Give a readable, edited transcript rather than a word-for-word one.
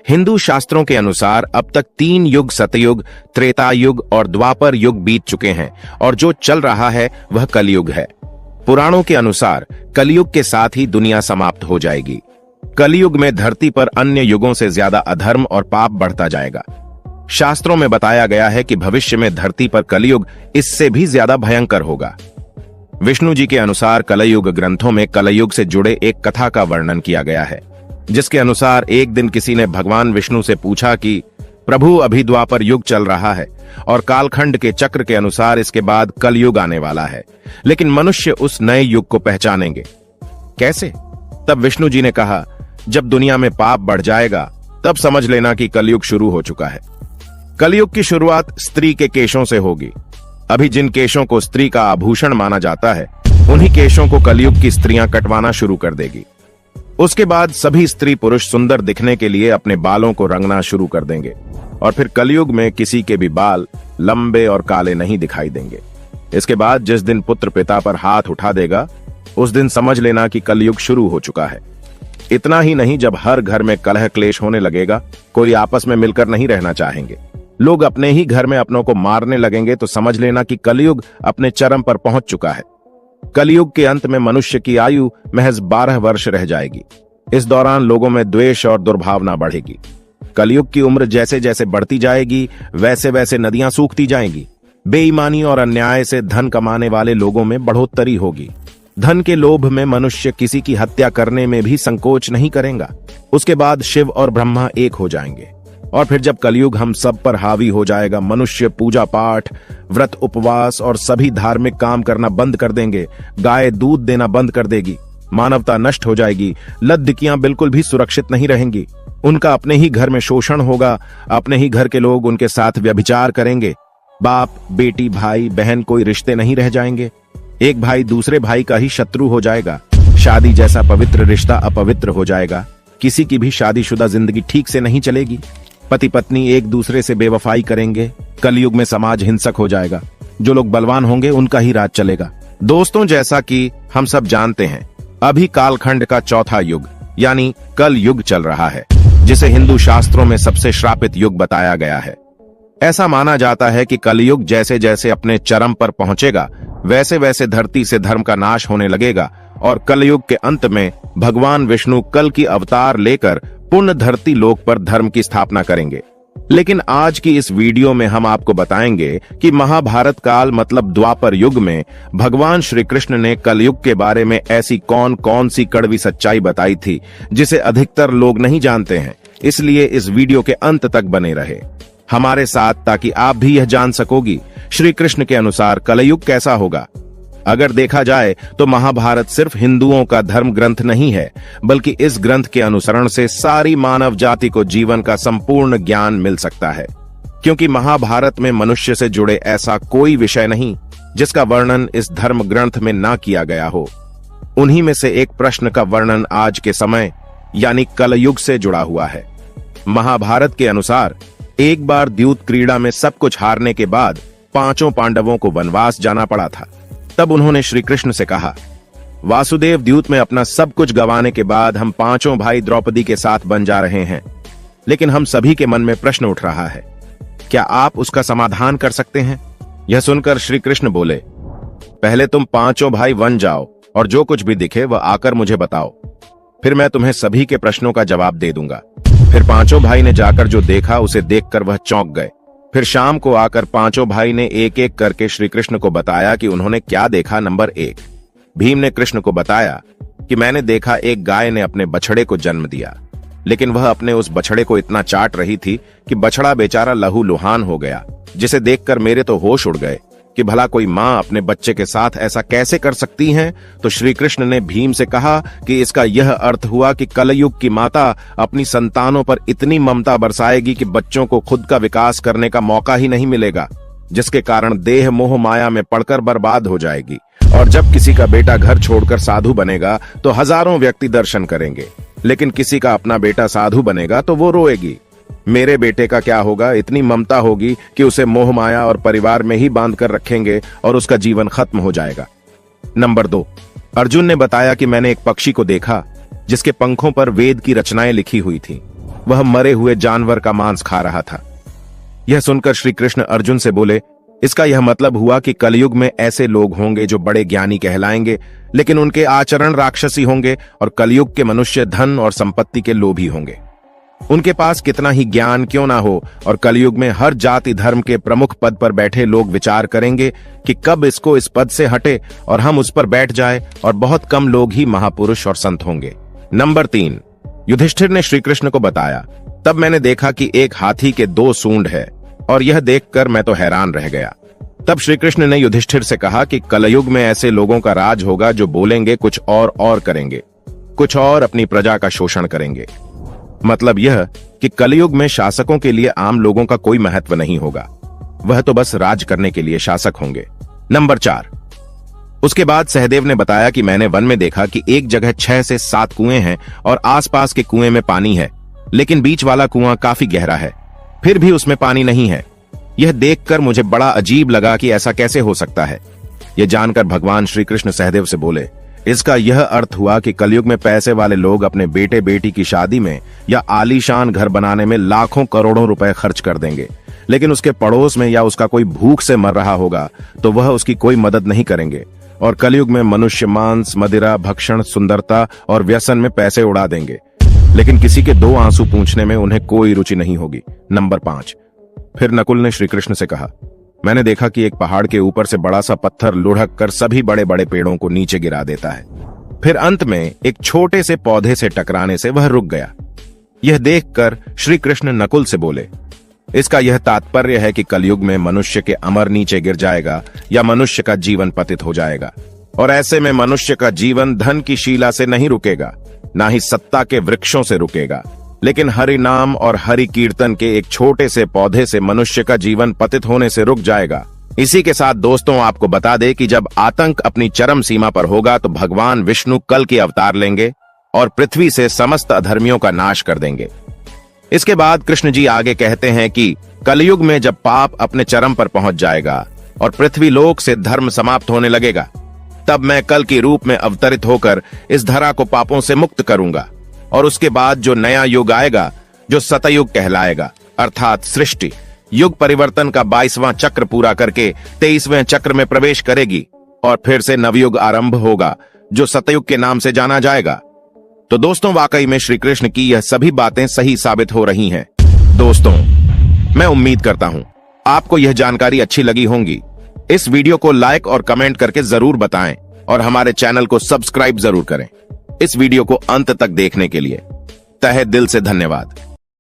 हिंदू शास्त्रों के अनुसार अब तक 3 युग सतयुग, त्रेता युग और द्वापर युग बीत चुके हैं और जो चल रहा है वह कलयुग है। पुराणों के अनुसार कलयुग के साथ ही दुनिया समाप्त हो जाएगी। कलयुग में धरती पर अन्य युगों से ज्यादा अधर्म और पाप बढ़ता जाएगा। शास्त्रों में बताया गया है कि भविष्य में धरती पर कलयुग इससे भी ज्यादा भयंकर होगा। विष्णु जी के अनुसार कलयुग ग्रंथों में कलयुग से जुड़े एक कथा का वर्णन किया गया है, जिसके अनुसार एक दिन किसी ने भगवान विष्णु से पूछा कि प्रभु, अभी द्वापर युग चल रहा है और कालखंड के चक्र के अनुसार इसके बाद कलयुग आने वाला है, लेकिन मनुष्य उस नए युग को पहचानेंगे कैसे? तब विष्णु जी ने कहा, जब दुनिया में पाप बढ़ जाएगा तब समझ लेना कि कलयुग शुरू हो चुका है। कलयुग की शुरुआत स्त्री के केशों से होगी। अभी जिन केशों को स्त्री का आभूषण माना जाता है, उन्हीं केशों को कलयुग की स्त्रियां कटवाना शुरू कर देगी। उसके बाद सभी स्त्री पुरुष सुंदर दिखने के लिए अपने बालों को रंगना शुरू कर देंगे और फिर कलयुग में किसी के भी बाल लंबे और काले नहीं दिखाई देंगे। इसके बाद जिस दिन पुत्र पिता पर हाथ उठा देगा, उस दिन समझ लेना कि कलयुग शुरू हो चुका है। इतना ही नहीं, जब हर घर में कलह क्लेश होने लगेगा, कोई आपस में मिलकर नहीं रहना चाहेंगे, लोग अपने ही घर में अपनों को मारने लगेंगे, तो समझ लेना कि कलयुग अपने चरम पर पहुंच चुका है। कलयुग के अंत में मनुष्य की आयु महज 12 वर्ष रह जाएगी। इस दौरान लोगों में द्वेष और दुर्भावना बढ़ेगी। कलयुग की उम्र जैसे जैसे बढ़ती जाएगी, वैसे वैसे नदियां सूखती जाएंगी। बेईमानी और अन्याय से धन कमाने वाले लोगों में बढ़ोतरी होगी। धन के लोभ में मनुष्य किसी की हत्या करने में भी संकोच नहीं करेगा। उसके बाद शिव और ब्रह्मा एक हो जाएंगे और फिर जब कलयुग हम सब पर हावी हो जाएगा, मनुष्य पूजा पाठ, व्रत उपवास और सभी धार्मिक काम करना बंद कर देंगे। गाय दूध देना बंद कर देगी। मानवता नष्ट हो जाएगी। लद्दिकियां बिल्कुल भी सुरक्षित नहीं रहेंगी। उनका अपने ही घर में शोषण होगा। अपने ही घर के लोग उनके साथ व्यभिचार करेंगे। बाप बेटी भाई बहन कोई रिश्ते नहीं रह जाएंगे। एक भाई दूसरे भाई का ही शत्रु हो जाएगा। शादी जैसा पवित्र रिश्ता अपवित्र हो जाएगा। किसी की भी शादीशुदा जिंदगी ठीक से नहीं चलेगी। पति पत्नी एक दूसरे से बेवफाई करेंगे। कलयुग में समाज हिंसक हो जाएगा। जो लोग बलवान होंगे उनका ही राज चलेगा। दोस्तों, जैसा कि हम सब जानते हैं, अभी कालखंड का चौथा युग यानी कल युग चल रहा है, जिसे हिंदू शास्त्रों में सबसे श्रापित युग बताया गया है। ऐसा माना जाता है कि कलयुग जैसे जैसे अपने चरम पर पहुंचेगा, वैसे वैसे धरती से धर्म का नाश होने लगेगा और कलयुग के अंत में भगवान विष्णु कल की अवतार लेकर पूर्ण धरती लोक पर धर्म की स्थापना करेंगे। लेकिन आज की इस वीडियो में हम आपको बताएंगे कि महाभारत काल मतलब द्वापर युग में भगवान श्री कृष्ण ने कलयुग के बारे में ऐसी कौन कौन सी कड़वी सच्चाई बताई थी, जिसे अधिकतर लोग नहीं जानते हैं। इसलिए इस वीडियो के अंत तक बने रहे हमारे साथ, ताकि आप भी यह जान सकोगी श्री कृष्ण के अनुसार कलयुग कैसा होगा। अगर देखा जाए तो महाभारत सिर्फ हिंदुओं का धर्म ग्रंथ नहीं है, बल्कि इस ग्रंथ के अनुसरण से सारी मानव जाति को जीवन का संपूर्ण ज्ञान मिल सकता है। क्योंकि महाभारत में मनुष्य से जुड़े ऐसा कोई विषय नहीं जिसका वर्णन इस धर्म ग्रंथ में ना किया गया हो। उन्हीं में से एक प्रश्न का वर्णन आज के समय यानी कलयुग से जुड़ा हुआ है। महाभारत के अनुसार एक बार द्यूत क्रीड़ा में सब कुछ हारने के बाद 5 पांडवों को वनवास जाना पड़ा था। तब उन्होंने श्री कृष्ण से कहा, वासुदेव, द्यूत में अपना सब कुछ गंवाने के बाद हम 5 भाई द्रौपदी के साथ बन जा रहे हैं, लेकिन हम सभी के मन में प्रश्न उठ रहा है, क्या आप उसका समाधान कर सकते हैं? यह सुनकर श्री कृष्ण बोले, पहले तुम 5 भाई वन जाओ और जो कुछ भी दिखे वह आकर मुझे बताओ, फिर मैं तुम्हें सभी के प्रश्नों का जवाब दे दूंगा। फिर 5 भाई ने जाकर जो देखा उसे देखकर वह चौंक गए। फिर शाम को आकर 5 भाई ने एक एक करके श्री कृष्ण को बताया कि उन्होंने क्या देखा। नंबर 1, भीम ने कृष्ण को बताया कि मैंने देखा एक गाय ने अपने बछड़े को जन्म दिया, लेकिन वह अपने उस बछड़े को इतना चाट रही थी कि बछड़ा बेचारा लहूलुहान हो गया, जिसे देखकर मेरे तो होश उड़ गए कि भला कोई माँ अपने बच्चे के साथ ऐसा कैसे कर सकती है। तो श्री कृष्ण ने भीम से कहा कि इसका यह अर्थ हुआ कि कलयुग की माता अपनी संतानों पर इतनी ममता बरसाएगी कि बच्चों को खुद का विकास करने का मौका ही नहीं मिलेगा, जिसके कारण देह मोह माया में पड़कर बर्बाद हो जाएगी। और जब किसी का बेटा घर छोड़कर साधु बनेगा तो हजारों व्यक्ति दर्शन करेंगे, लेकिन किसी का अपना बेटा साधु बनेगा तो वो रोएगी, मेरे बेटे का क्या होगा। इतनी ममता होगी कि उसे मोह माया और परिवार में ही बांध कर रखेंगे और उसका जीवन खत्म हो जाएगा। नंबर 2, अर्जुन ने बताया कि मैंने एक पक्षी को देखा जिसके पंखों पर वेद की रचनाएं लिखी हुई थी। वह मरे हुए जानवर का मांस खा रहा था। यह सुनकर श्री कृष्ण अर्जुन से बोले, इसका यह मतलब हुआ कि कलयुग में ऐसे लोग होंगे जो बड़े ज्ञानी कहलाएंगे, लेकिन उनके आचरण राक्षसी होंगे, और कलयुग के मनुष्य धन और संपत्ति के लोभी होंगे। उनके पास कितना ही ज्ञान क्यों ना हो, और कलयुग में हर जाति धर्म के प्रमुख पद पर बैठे लोग विचार करेंगे कि कब इसको इस पद से हटे और हम उस पर बैठ जाए, और बहुत कम लोग ही महापुरुष और संत होंगे। नंबर 3, युधिष्ठिर ने श्री कृष्ण को बताया, तब मैंने देखा कि एक हाथी के 2 सूंड है, और यह देखकर मैं तो हैरान रह गया। तब श्री कृष्ण ने युधिष्ठिर से कहा कि कलयुग में ऐसे लोगों का राज होगा जो बोलेंगे कुछ और करेंगे, कुछ और अपनी प्रजा का शोषण करेंगे। मतलब यह कि कलयुग में शासकों के लिए आम लोगों का कोई महत्व नहीं होगा, वह तो बस राज करने के लिए शासक होंगे। नंबर 4, उसके बाद सहदेव ने बताया कि मैंने वन में देखा कि एक जगह 6 से 7 कुएं हैं और आसपास के कुएं में पानी है, लेकिन बीच वाला कुआं काफी गहरा है, फिर भी उसमें पानी नहीं है। यह देखकर मुझे बड़ा अजीब लगा कि ऐसा कैसे हो सकता है। यह जानकर भगवान श्री कृष्ण सहदेव से बोले, इसका यह अर्थ हुआ कि कलयुग में पैसे वाले लोग अपने बेटे बेटी की शादी में या आलीशान घर बनाने में लाखों करोड़ों रुपए खर्च कर देंगे, लेकिन उसके पड़ोस में या उसका कोई भूख से मर रहा होगा तो वह उसकी कोई मदद नहीं करेंगे। और कलयुग में मनुष्य मांस, मदिरा, भक्षण, सुंदरता और व्यसन में पैसे उड़ा देंगे, लेकिन किसी के 2 आंसू पूंछने में उन्हें कोई रुचि नहीं होगी। नंबर 5, फिर नकुल ने श्री कृष्ण से कहा, मैंने देखा कि एक पहाड़ के ऊपर से बड़ा सा पत्थर लुढ़क कर सभी बड़े बड़े पेड़ों को नीचे गिरा देता है, फिर अंत में एक छोटे से पौधे से टकराने से वह रुक गया। यह देखकर श्री कृष्ण नकुल से बोले, इसका यह तात्पर्य है कि कलयुग में मनुष्य के अमर नीचे गिर जाएगा या मनुष्य का जीवन पतित हो जाएगा, और ऐसे में मनुष्य का जीवन धन की शीला से नहीं रुकेगा, ना ही सत्ता के वृक्षों से रुकेगा, लेकिन हरि नाम और हरि कीर्तन के एक छोटे से पौधे से मनुष्य का जीवन पतित होने से रुक जाएगा। इसी के साथ दोस्तों आपको बता दे कि जब आतंक अपनी चरम सीमा पर होगा तो भगवान विष्णु कल के अवतार लेंगे और पृथ्वी से समस्त अधर्मियों का नाश कर देंगे। इसके बाद कृष्ण जी आगे कहते हैं कि कलयुग में जब पाप अपने चरम पर पहुंच जाएगा और पृथ्वी लोक से धर्म समाप्त होने लगेगा, तब मैं कल के रूप में अवतरित होकर इस धरा को पापों से मुक्त करूंगा, और उसके बाद जो नया युग आएगा जो सतयुग कहलाएगा, अर्थात सृष्टि युग परिवर्तन का 22वां चक्र पूरा करके 23वें चक्र में प्रवेश करेगी, और फिर से नवयुग आरंभ होगा जो सतयुग के नाम से जाना जाएगा। तो दोस्तों वाकई में श्री कृष्ण की यह सभी बातें सही साबित हो रही हैं। दोस्तों मैं उम्मीद करता हूं आपको यह जानकारी अच्छी लगी होंगी। इस वीडियो को लाइक और कमेंट करके जरूर बताएं, और हमारे चैनल को सब्सक्राइब जरूर करें। इस वीडियो को अंत तक देखने के लिए तहे दिल से धन्यवाद।